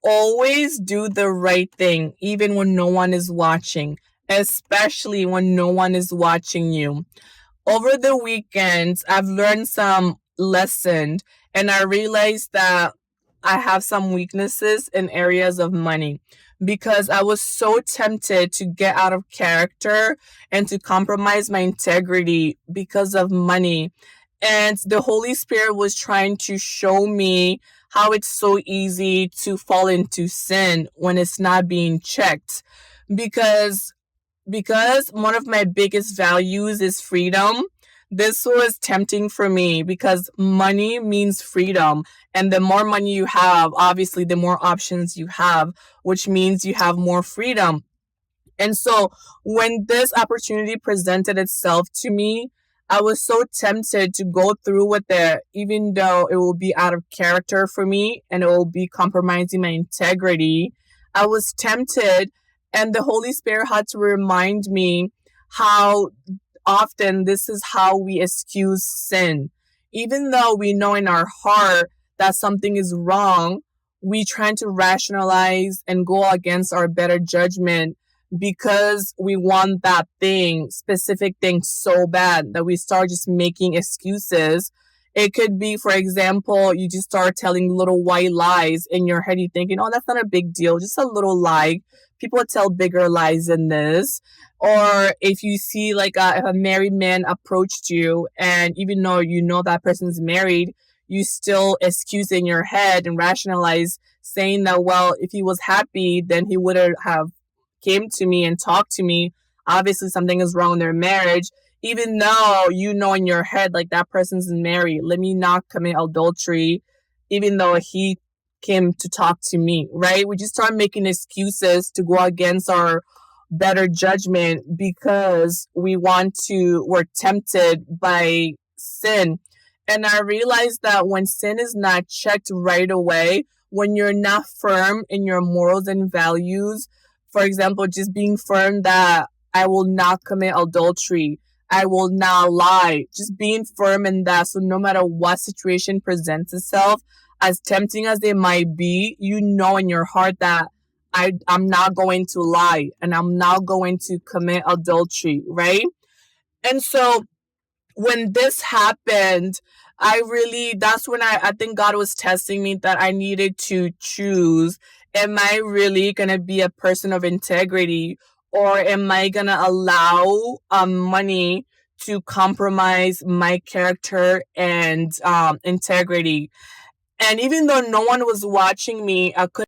always do the right thing, even when no one is watching, especially when no one is watching you. Over the weekends, I've learned some lessons and I realized that I have some weaknesses in areas of money because I was so tempted to get out of character and to compromise my integrity because of money. And the Holy Spirit was trying to show me how it's so easy to fall into sin when it's not being checked because one of my biggest values is freedom. This was tempting for me because money means freedom. And the more money you have, obviously, the more options you have, which means you have more freedom. And so when this opportunity presented itself to me, I was so tempted to go through with it, even though it will be out of character for me and it will be compromising my integrity. I was tempted, and the Holy Spirit had to remind me how often this is how we excuse sin. Even though we know in our heart that something is wrong, we try to rationalize and go against our better judgment because we want that thing, specific thing so bad that we start just making excuses. It could be, for example, you just start telling little white lies in your head. You thinking, oh, that's not a big deal, just a little lie. People tell bigger lies than this. Or if you see like if a married man approached you and even though you know that person's married, you still excuse in your head and rationalize saying that, well, if he was happy, then he would have came to me and talked to me. Obviously, something is wrong in their marriage, even though you know in your head, like that person's married. Let me not commit adultery, even though he came to talk to me, right? We just start making excuses to go against our better judgment because we're tempted by sin. And I realized that when sin is not checked right away, when you're not firm in your morals and values, for example, just being firm that I will not commit adultery, I will not lie, just being firm in that. So no matter what situation presents itself, as tempting as it might be, you know in your heart that I'm not going to lie and I'm not going to commit adultery, right? And so when this happened, that's when I think God was testing me that I needed to choose. Am I really going to be a person of integrity or am I going to allow money to compromise my character and integrity? And even though no one was watching me, I could